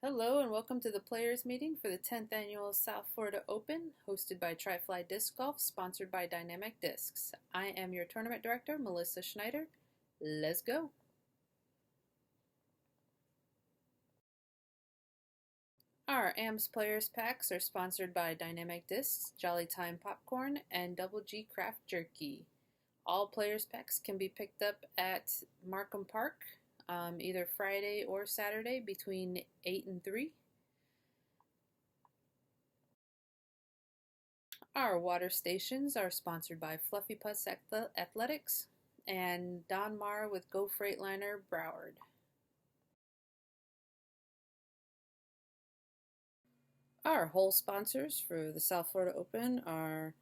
Hello and welcome to the players meeting for the 10th annual South Florida Open, hosted by Tri-Fly Disc Golf, sponsored by Dynamic Discs. I am your tournament director, Melissa Schneider. Let's go. Our AMS Players Packs are sponsored by Dynamic Discs, Jolly Time Popcorn, and Double G Craft Jerky. All Players Packs can be picked up at Markham Park either Friday or Saturday between 8 and 3. Our water stations are sponsored by Fluffy Putts Athletics and Don Marr with Go Freightliner Broward. Our hole sponsors for the South Florida Open are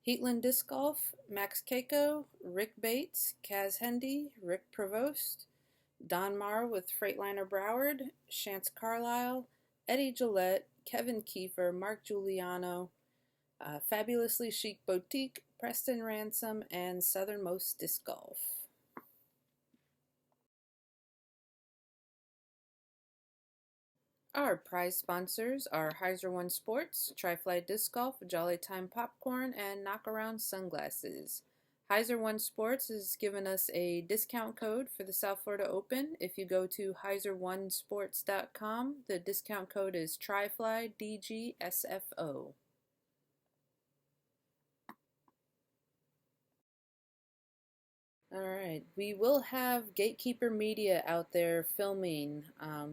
Heatland Disc Golf, Max Keiko, Rick Bates, Kaz Hendy, Rick Provost, Don Marr with Freightliner Broward, Chance Carlisle, Eddie Gillette, Kevin Kiefer, Mark Giuliano, Fabulously Chic Boutique, Preston Ransom, and Southernmost Disc Golf. Our prize sponsors are Heiser One Sports, Tri-Fly Disc Golf, Jolly Time Popcorn, and Knockaround Sunglasses. Heiser One Sports has given us a discount code for the South Florida Open. If you go to heiseronesports.com, the discount code is TriFlyDGSFO. Alright, we will have Gatekeeper Media out there filming,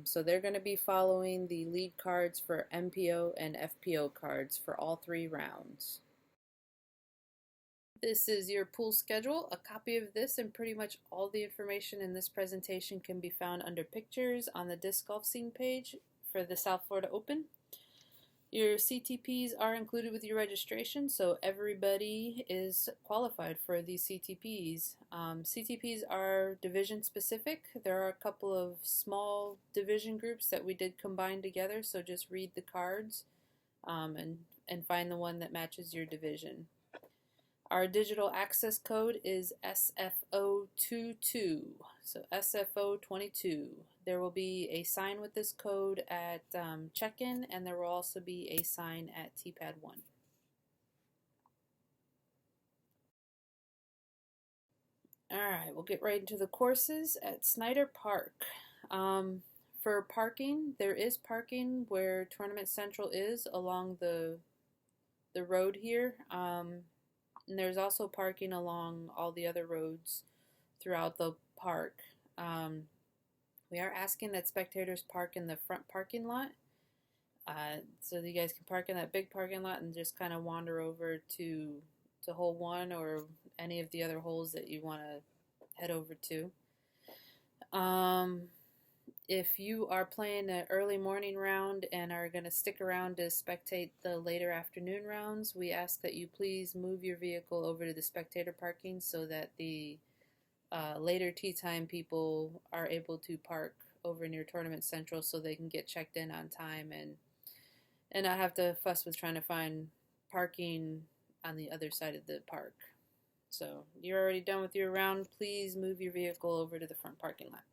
so they're going to be following the lead cards for MPO and FPO cards for all 3 rounds. This is your pool schedule. A copy of this and pretty much all the information in this presentation can be found under Pictures on the Disc Golf Scene page for the South Florida Open. Your CTPs are included with your registration, so everybody is qualified for these CTPs. CTPs are division specific. There are a couple of small division groups that we did combine together, so just read the cards and find the one that matches your division. Our digital access code is SFO22, so SFO22. There will be a sign with this code at check-in, and there will also be a sign at TPAD 1. Alright, we'll get right into the courses at Snyder Park. For parking, there is parking where Tournament Central is along the road here. And there's also parking along all the other roads throughout the park. We are asking that spectators park in the front parking lot so that you guys can park in that big parking lot and just kind of wander over to hole 1 or any of the other holes that you want to head over to. If you are playing an early morning round and are going to stick around to spectate the later afternoon rounds, we ask that you please move your vehicle over to the spectator parking so that the later tee time people are able to park over near Tournament Central so they can get checked in on time and not have to fuss with trying to find parking on the other side of the park. So you're already done with your round. Please move your vehicle over to the front parking lot.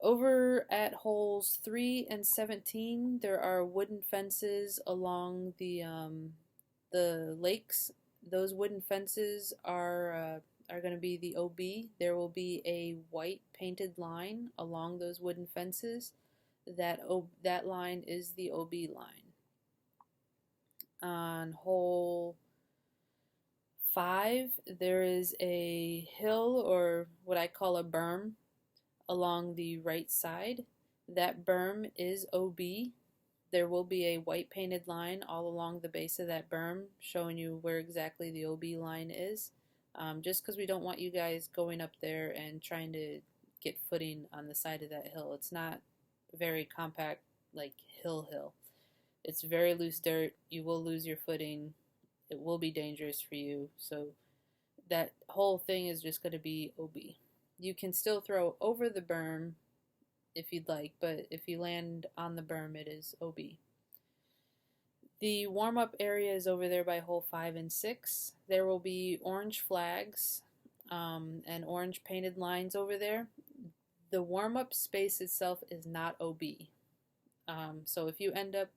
Over at holes 3 and 17, there are wooden fences along the lakes. Those wooden fences are going to be the OB. There will be a white painted line along those wooden fences. That line is the OB line. On hole 5, there is a hill, or what I call a berm, along the right side. That berm is OB. There will be a white painted line all along the base of that berm showing you where exactly the OB line is, just because we don't want you guys going up there and trying to get footing on the side of that hill. It's not very compact like hill. It's very loose dirt. You will lose your footing. It will be dangerous for you. So that whole thing is just going to be OB. You can still throw over the berm if you'd like, but if you land on the berm, it is OB. The warm-up area is over there by hole 5 and 6. There will be orange flags and orange painted lines over there. The warm-up space itself is not OB. So if you end up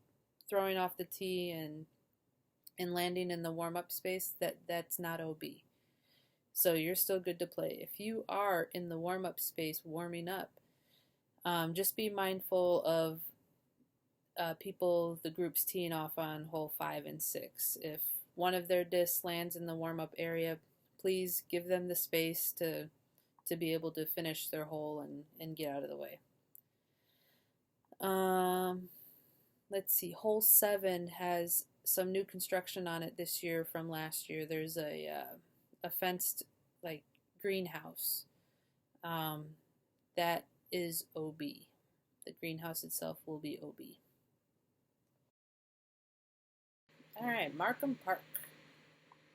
throwing off the tee and landing in the warm-up space, that's not OB. So you're still good to play. If you are in the warm-up space warming up, just be mindful of the groups teeing off on hole 5 and 6. If one of their discs lands in the warm-up area, please give them the space to be able to finish their hole and get out of the way. Let's see, hole 7 has some new construction on it this year from last year. There's a fenced like greenhouse. That is OB. The greenhouse itself will be OB. Alright, Markham Park.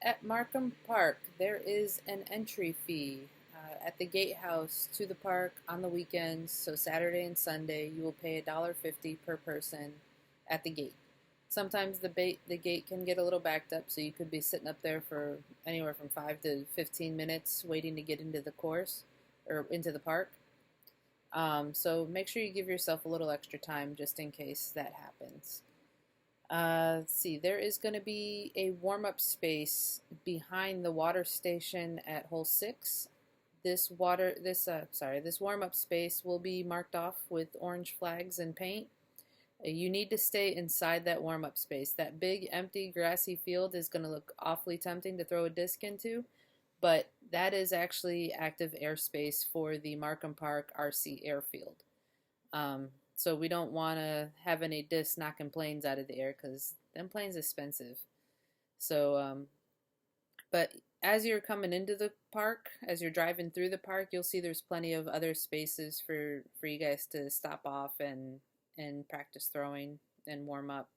At Markham Park, there is an entry fee. At the gatehouse to the park on the weekends, so Saturday and Sunday, you will pay $1.50 per person at the gate. Sometimes the gate can get a little backed up, so you could be sitting up there for anywhere from 5 to 15 minutes waiting to get into the course or into the park. So make sure you give yourself a little extra time just in case that happens. Let's see, there is going to be a warm-up space behind the water station at hole 6. This warm-up space will be marked off with orange flags and paint. You need to stay inside that warm-up space. That big, empty, grassy field is going to look awfully tempting to throw a disc into, but that is actually active airspace for the Markham Park RC airfield. So we don't want to have any discs knocking planes out of the air because them planes are expensive. So, but as you're coming into the park, as you're driving through the park, you'll see there's plenty of other spaces for you guys to stop off and practice throwing and warm up.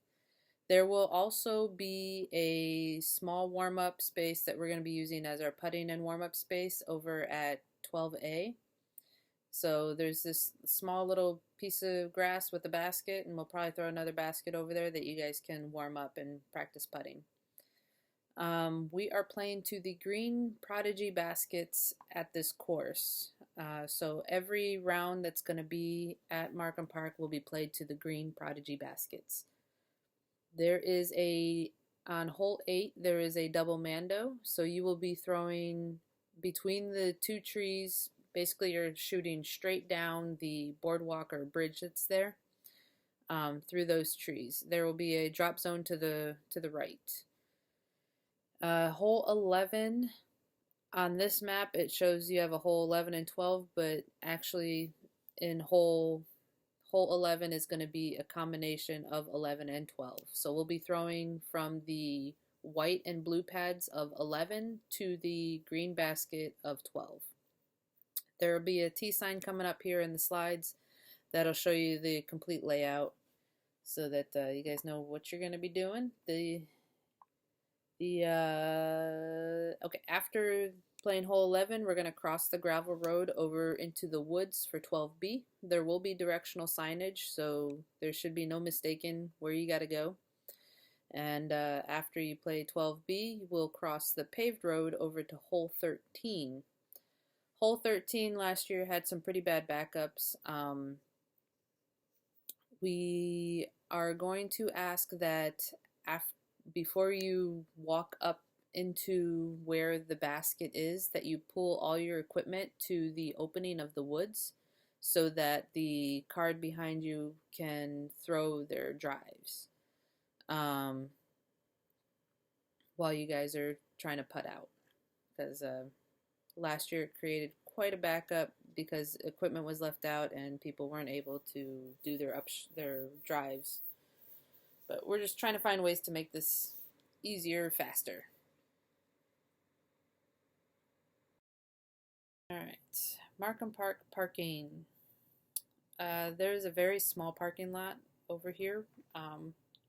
There will also be a small warm-up space that we're going to be using as our putting and warm-up space over at 12A. So there's this small little piece of grass with a basket, and we'll probably throw another basket over there that you guys can warm up and practice putting. We are playing to the green Prodigy baskets at this course. So every round that's going to be at Markham Park will be played to the green Prodigy baskets. There is on hole 8, there is a double mando, so you will be throwing between the two trees. Basically, you're shooting straight down the boardwalk or bridge that's there through those trees. There will be a drop zone to the right. Hole 11, on this map, it shows you have a hole 11 and 12, but actually in hole 11 is going to be a combination of 11 and 12. So we'll be throwing from the white and blue pads of 11 to the green basket of 12. There will be a T sign coming up here in the slides that'll show you the complete layout so that you guys know what you're going to be doing. Okay, after playing hole 11, we're going to cross the gravel road over into the woods for 12B. There will be directional signage, so there should be no mistaking where you got to go. And after you play 12B, we'll cross the paved road over to hole 13. Hole 13 last year had some pretty bad backups. We are going to ask that before you walk up into where the basket is, that you pull all your equipment to the opening of the woods so that the card behind you can throw their drives while you guys are trying to putt out, because last year it created quite a backup because equipment was left out and people weren't able to do their drives. But we're just trying to find ways to make this easier, faster. Alright, Markham Park parking. There's a very small parking lot over here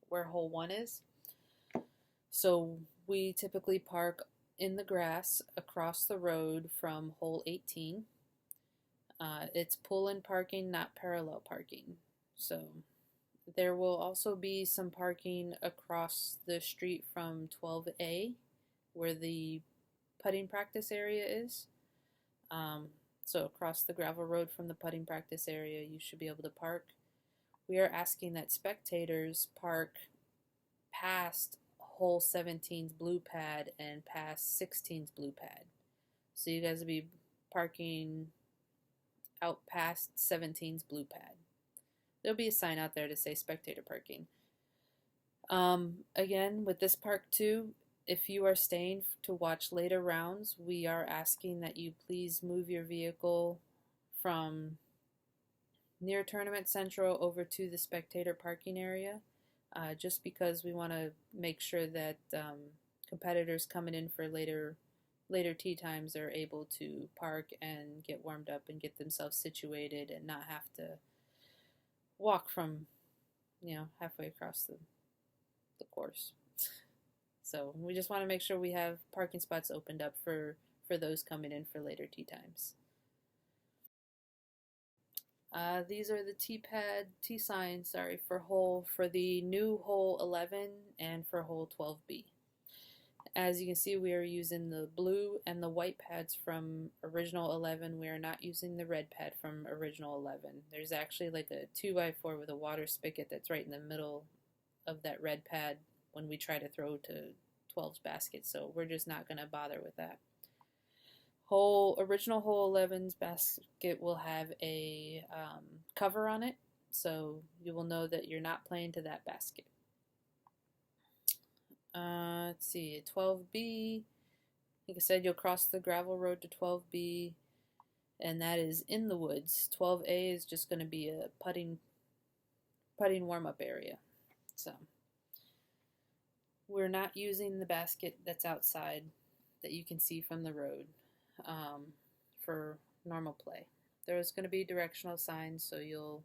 where hole 1 is. So we typically park in the grass across the road from hole 18. It's pull-in parking, not parallel parking. So there will also be some parking across the street from 12A where the putting practice area is. So across the gravel road from the putting practice area, you should be able to park. We are asking that spectators park past hole 17's blue pad and past 16's blue pad. So you guys will be parking out past 17's blue pad. There'll be a sign out there to say spectator parking. Again, with this park too, if you are staying to watch later rounds, we are asking that you please move your vehicle from near Tournament Central over to the spectator parking area, just because we want to make sure that competitors coming in for later tee times are able to park and get warmed up and get themselves situated and not have to walk from halfway across the course. So we just want to make sure we have parking spots opened up for those coming in for later tee times. These are the tee signs, for the new hole 11 and for hole 12B. As you can see, we are using the blue and the white pads from original 11. We are not using the red pad from original 11. There's actually like a 2x4 with a water spigot that's right in the middle of that red pad when we try to throw to 12's basket, so we're just not going to bother with that. Original hole 11's basket will have a cover on it, so you will know that you're not playing to that basket. Let's see, 12B, like I said, you'll cross the gravel road to 12B, and that is in the woods. 12A is just going to be a putting warm-up area. So we're not using the basket that's outside that you can see from the road for normal play. There's going to be directional signs, so you'll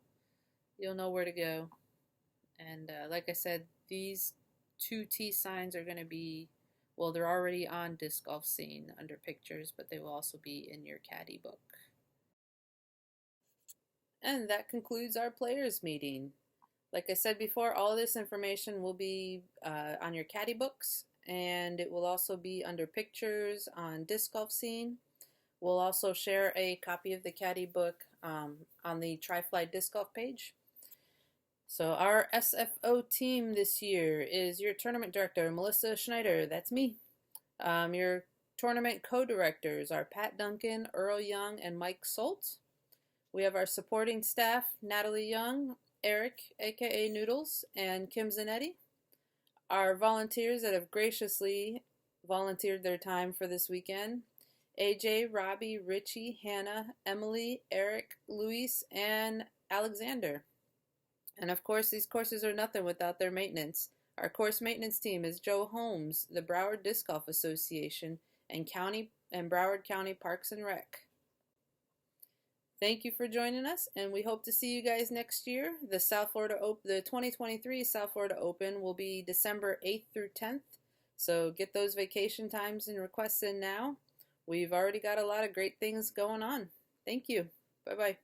know where to go. And like I said, these 2 tee signs are going to be, well, they're already on Disc Golf Scene under pictures, but they will also be in your caddy book. And that concludes our players meeting. Like I said before, all this information will be on your caddy books, and it will also be under pictures on Disc Golf Scene. We'll also share a copy of the caddy book on the Tri-Fly Disc Golf page. So our SFO team this year is your tournament director, Melissa Schneider. That's me. Your tournament co-directors are Pat Duncan, Earl Young, and Mike Solt. We have our supporting staff, Natalie Young, Eric, aka Noodles, and Kim Zanetti. Our volunteers that have graciously volunteered their time for this weekend, AJ, Robbie, Richie, Hannah, Emily, Eric, Luis, and Alexander. And of course, these courses are nothing without their maintenance. Our course maintenance team is Joe Holmes, the Broward Disc Golf Association, and Broward County Parks and Rec. Thank you for joining us, and we hope to see you guys next year. The 2023 South Florida Open will be December 8th through 10th, so get those vacation times and requests in now. We've already got a lot of great things going on. Thank you. Bye-bye.